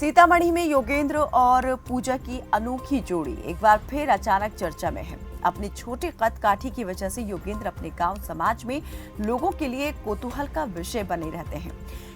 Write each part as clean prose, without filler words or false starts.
सीतामढ़ी में योगेंद्र और पूजा की अनोखी जोड़ी एक बार फिर अचानक चर्चा में है। अपनी छोटे कद काठी की वजह से योगेंद्र अपने गांव समाज में लोगों के लिए कौतूहल का विषय बने रहते हैं।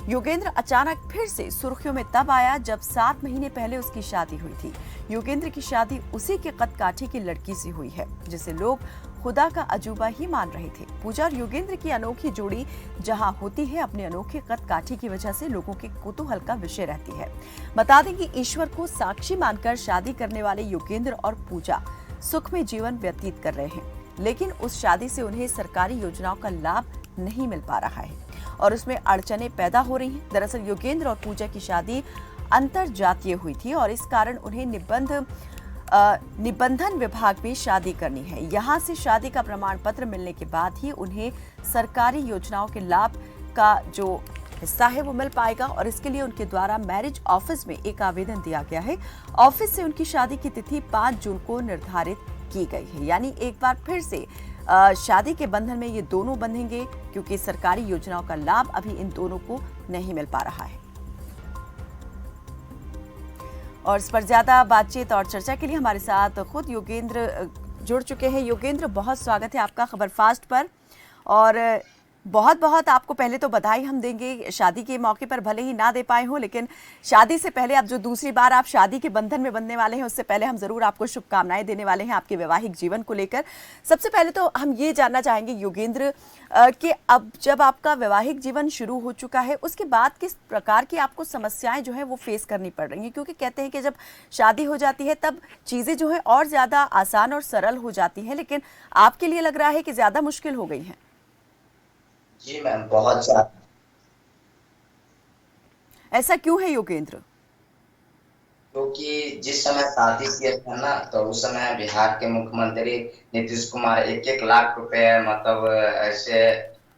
योगेंद्र अचानक फिर से सुर्खियों में तब आया जब 7 महीने पहले उसकी शादी हुई थी। योगेंद्र की शादी उसी के कद काठी की लड़की से हुई है जिसे लोग खुदा का अजूबा ही मान रहे थे। पूजा और योगेंद्र की अनोखी जोड़ी जहां होती है, अपने अनोखे कद काठी की वजह से लोगों के कौतूहल का विषय रहती है। बता दें कि ईश्वर को साक्षी मानकर शादी करने वाले योगेंद्र और पूजा सुख में जीवन व्यतीत कर रहे हैं, लेकिन उस शादी से उन्हें सरकारी योजनाओं का लाभ नहीं मिल पा रहा है और उसमें अड़चने पैदा हो रही हैं। दरअसल योगेंद्र और पूजा की शादी अंतर जातीय हुई थी और इस कारण उन्हें निबंधन विभाग में शादी करनी है। यहाँ से शादी का प्रमाण पत्र मिलने के बाद ही उन्हें सरकारी योजनाओं के लाभ का जो हिस्सा है वो मिल पाएगा और इसके लिए उनके द्वारा मैरिज ऑफिस में एक आवेदन दिया गया है। ऑफिस से उनकी शादी की तिथि 5 जून को निर्धारित की गई है। यानी एक बार फिर से शादी के बंधन में ये दोनों बंधेंगे क्योंकि सरकारी योजनाओं का लाभ अभी इन दोनों को नहीं मिल पा रहा है। और इस पर ज्यादा बातचीत और चर्चा के लिए हमारे साथ खुद योगेंद्र जुड़ चुके हैं। योगेंद्र, बहुत स्वागत है आपका खबर फास्ट पर और बहुत बहुत आपको पहले तो बधाई हम देंगे। शादी के मौके पर भले ही ना दे पाए हो, लेकिन शादी से पहले अब जो दूसरी बार आप शादी के बंधन में बंधने वाले हैं उससे पहले हम जरूर आपको शुभकामनाएं देने वाले हैं आपके वैवाहिक जीवन को लेकर। सबसे पहले तो हम ये जानना चाहेंगे योगेंद्र कि अब जब आपका वैवाहिक जीवन शुरू हो चुका है उसके बाद किस प्रकार की आपको समस्याएं जो है वो फेस करनी पड़ रही हैं, क्योंकि कहते हैं कि जब शादी हो जाती है तब चीजें जो है और ज्यादा आसान और सरल हो जाती हैं, लेकिन आपके लिए लग रहा है कि ज्यादा मुश्किल हो गई है। जी मैम, बहुत ज्यादा। ऐसा क्यों है योगेंद्र? क्योंकि जिस समय शादी किया था ना, तो उस समय बिहार के मुख्यमंत्री नीतीश कुमार 1-1 लाख रुपए मतलब ऐसे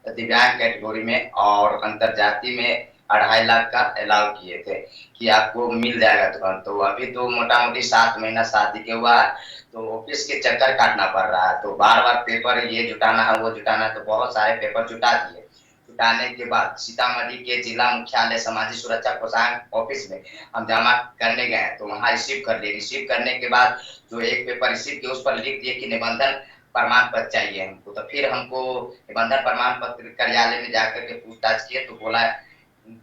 दिव्यांग कैटेगरी में और अंतर जाति में 2.5 लाख का अलाउ किए थे कि आपको मिल जाएगा तुरंत। तो अभी तो मोटा मोटी 7 महीना शादी के हुआ है, तो ऑफिस के चक्कर काटना पड़ रहा है। तो बार बार पेपर ये जुटाना है वो जुटाना है, तो बहुत सारे पेपर जुटा दिए। जुटाने के बाद सीतामढ़ी के जिला मुख्यालय सामाजिक सुरक्षा कोषांग ऑफिस में हम जमा करने गए, तो वहां रिसीव कर लिए। रिसीव करने के बाद जो एक पेपर रिसीव किया उस पर लिख दिए कि निबंधन प्रमाण पत्र चाहिए हमको। तो फिर हमको निबंधन प्रमाण पत्र कार्यालय में जाकर के पूछताछ किए, तो बोला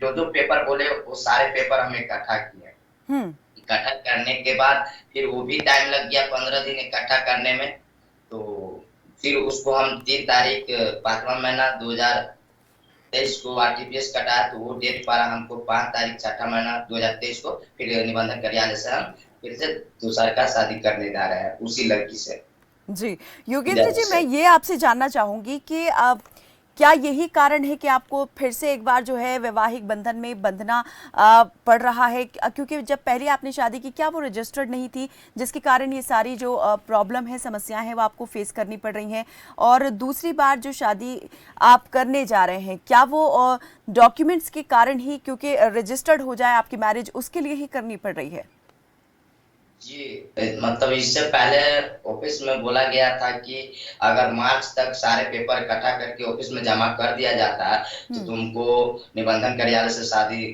जो जो पेपर बोले वो सारे पेपर हमें इकट्ठा किए। हम्म। इकट्ठा करने के बाद फिर वो भी टाइम लग गया 15 दिन इकट्ठा करने में। तो फिर उसको हम 3 तारीख 5वां महीना 2023 को आरटीपीएस कटा, तो वो डेट पारा हमको 5 तारीख 6वां महीना 2023 को फिर निबंधन कार्यालय से हम फिर से दूसरा का शादी करने जा रहे हैं उसी लड़की से। जी योगेंद्र जी, मैं ये आपसे जानना चाहूंगी कि क्या यही कारण है कि आपको फिर से एक बार जो है वैवाहिक बंधन में बंधना पड़ रहा है, क्योंकि जब पहले आपने शादी की क्या वो रजिस्टर्ड नहीं थी जिसके कारण ये सारी जो प्रॉब्लम है, समस्याएं हैं वो आपको फेस करनी पड़ रही हैं? और दूसरी बार जो शादी आप करने जा रहे हैं क्या वो डॉक्यूमेंट्स के कारण ही, क्योंकि रजिस्टर्ड हो जाए आपकी मैरिज, उसके लिए ही करनी पड़ रही है? जी, मतलब इससे पहले ऑफिस में बोला गया था कि अगर मार्च तक सारे पेपर इकट्ठा करके ऑफिस में जमा कर दिया जाता है तो हम्म। तुमको निबंधन कार्यालय से शादी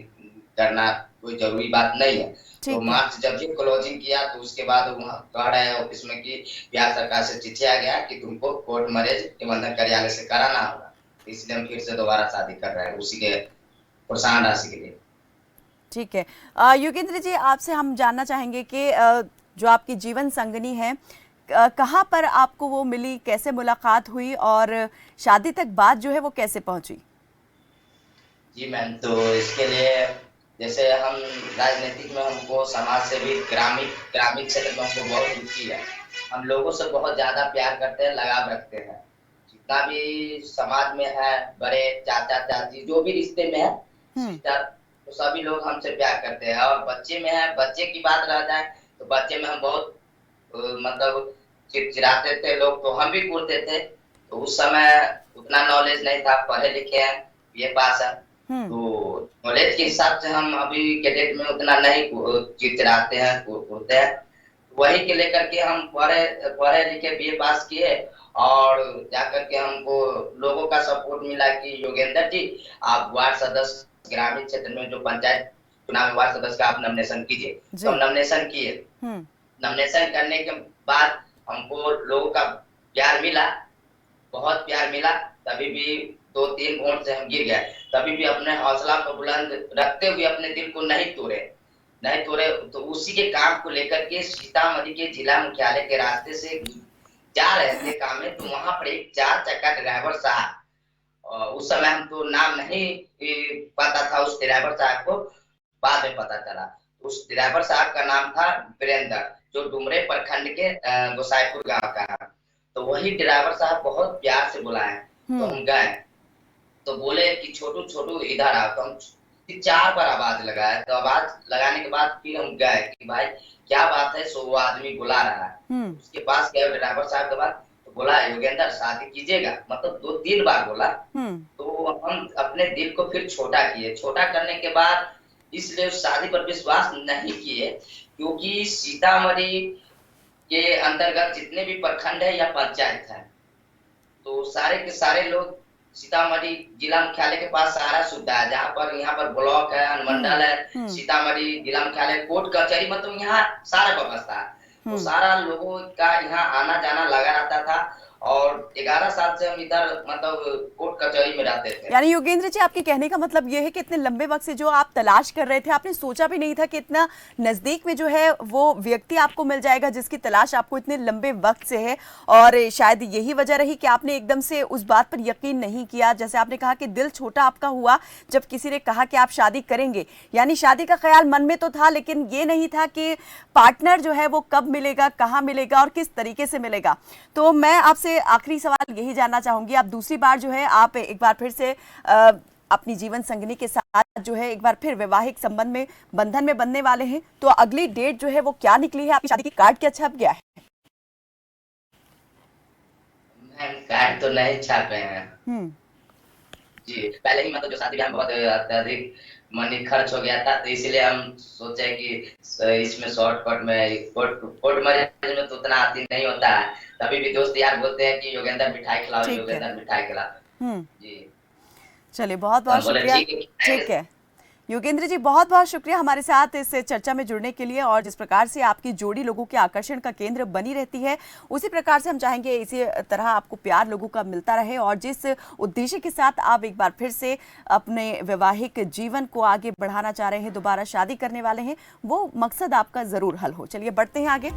करना कोई जरूरी बात नहीं है। तो ठीक है। मार्च जब भी क्लोजिंग किया तो उसके बाद वहाँ कह रहे हैं ऑफिस में कि बिहार सरकार से चिट्ठी आ गया कि तुमको कोर्ट मैरिज निबंधन कार्यालय से कराना होगा। इसलिए हम फिर से दोबारा शादी कर रहे हैं उसी के प्रोत्साहन राशि के लिए। ठीक है। योगेंद्र जी, आपसे हम जानना चाहेंगे कि जो आपकी जीवन संगनी है कहाँ पर आपको वो मिली, कैसे मुलाकात हुई और शादी तक बात जो है वो कैसे पहुंची? जी मैम, तो इसके लिए जैसे हम राजनीतिक में हमको समाज से भी ग्रामीण ग्रामीण क्षेत्र में हमको बहुत रुचि है। हम लोगों से बहुत ज्यादा प्यार करते हैं, लगाव रखते हैं। जितना भी समाज में है, बड़े चाचा चाची जो भी रिश्ते में है, हम्म। सिस्टर, तो सभी लोग हमसे प्यार करते हैं। और बच्चे में है, बच्चे की बात रह जाए तो बच्चे में हम बहुत मतलब चिड़चिड़ाते थे लोग, तो हम भी कूदते थे। तो उस समय उतना नॉलेज नहीं था, पढ़े लिखे हैं, ये पास है। हम्म। तो नॉलेज के हिसाब से हम अभी के डेट में उतना नहीं चिड़चिड़ाते हैं, कूदते हैं। वही के लेकर के हम पढ़े पढ़े लिखे बीए पास किए और जाकर के हमको लोगों का सपोर्ट मिला कि योगेंद्र जी आप वार्ड सदस्य ग्रामीण क्षेत्र में जो पंचायत चुनाव वार्ड सदस्य का आप नॉमिनेशन कीजिए। तो हम नॉमिनेशन किए। नॉमिनेशन करने के बाद हमको लोगों का प्यार मिला, बहुत प्यार मिला। तभी भी 2-3 वोट से हम गिर गए, तभी भी अपने हौसला को बुलंद रखते हुए अपने दिल को नहीं तोड़े। तो उसी के काम को लेकर के सीतामढ़ी के जिला मुख्यालय के रास्ते से जा रहे थे काम में, तो वहां पर एक 4 चक्का ड्राइवर साहब, उस समय हम तो नाम नहीं पता था उस ड्राइवर साहब को, बाद में पता चला। उस ड्राइवर साहब का नाम था वीरेंद्र, जो डुमरे प्रखंड के गोसाईपुर गांव का है। तो वही ड्राइवर साहब बहुत प्यार से बुलाए, तो हम गए। तो बोले कि छोटू इधर आओ। तो हम 4 बार आवाज लगाया। तो आवाज लगाने के बाद फिर हम गए कि भाई क्या बात है, सो वो आदमी बुला रहा है। उसके पास गए ड्राइवर साहब के पास, तो बोला योगेंद्र शादी कीजिएगा, मतलब 2-3 बार बोला। तो हम अपने दिल को फिर छोटा किए। छोटा करने के बाद इसलिए उस शादी पर विश्वास नहीं किए, क्योंकि सीतामढ़ी के अंतर्गत जितने भी प्रखंड है या पंचायत है, तो सारे के सारे लोग सीतामढ़ी जिला मुख्यालय के पास सारा सुविधा है। जहाँ पर यहाँ पर ब्लॉक है, अनुमंडल है, सीतामढ़ी जिला मुख्यालय, कोर्ट कचहरी, मतलब यहाँ सारा व्यवस्था है। तो सारा लोगों का यहाँ आना जाना लगा रहता था। और 11 साल से हम इधर मतलब कोर्ट कचहरी में रहते थे। यानी योगेंद्र जी, आपके कहने का मतलब ये है कि इतने लंबे वक्त से जो आप तलाश कर रहे थे, आपने सोचा भी नहीं था कि इतना नजदीक में जो है वो व्यक्ति आपको मिल जाएगा जिसकी तलाश आपको इतने लंबे वक्त से है। और शायद यही वजह रही कि आपने एकदम से उस बात पर यकीन नहीं किया। जैसे आपने कहा कि दिल छोटा आपका हुआ जब किसी ने कहा कि आप शादी करेंगे। यानी शादी का ख्याल मन में तो था, लेकिन ये नहीं था कि पार्टनर जो है वो कब मिलेगा, कहाँ मिलेगा और किस तरीके से मिलेगा। तो मैं आपसे आखिरी सवाल यही जानना चाहूंगी, आप दूसरी बार जो है आप एक बार फिर से अपनी जीवन संगिनी के साथ जो है एक बार फिर वैवाहिक संबंध में, बंधन में बनने वाले हैं, तो अगली डेट जो है वो क्या निकली है? आपकी शादी की कार्ड क्या छप गया है? कार्ड तो नहीं छापे हैं जी। पहले ही मतलब जो शादी ब्याह में बहुत अत्यधिक मनी खर्च हो गया था, तो इसलिए हम सोचे कि इसमें शॉर्टकट में कोर्ट मैरिज में तो उतना आती नहीं होता है। तभी भी दोस्त यार बोलते हैं कि योगेंद्र मिठाई खिलाओ, योगेंद्र मिठाई खिलाओ जी। चलिए बहुत बहुत शुक्रिया। ठीक है योगेंद्र जी, बहुत बहुत शुक्रिया हमारे साथ इस चर्चा में जुड़ने के लिए। और जिस प्रकार से आपकी जोड़ी लोगों के आकर्षण का केंद्र बनी रहती है, उसी प्रकार से हम चाहेंगे इसी तरह आपको प्यार लोगों का मिलता रहे। और जिस उद्देश्य के साथ आप एक बार फिर से अपने वैवाहिक जीवन को आगे बढ़ाना चाह रहे हैं, दोबारा शादी करने वाले हैं, वो मकसद आपका जरूर हल हो। चलिए बढ़ते हैं आगे।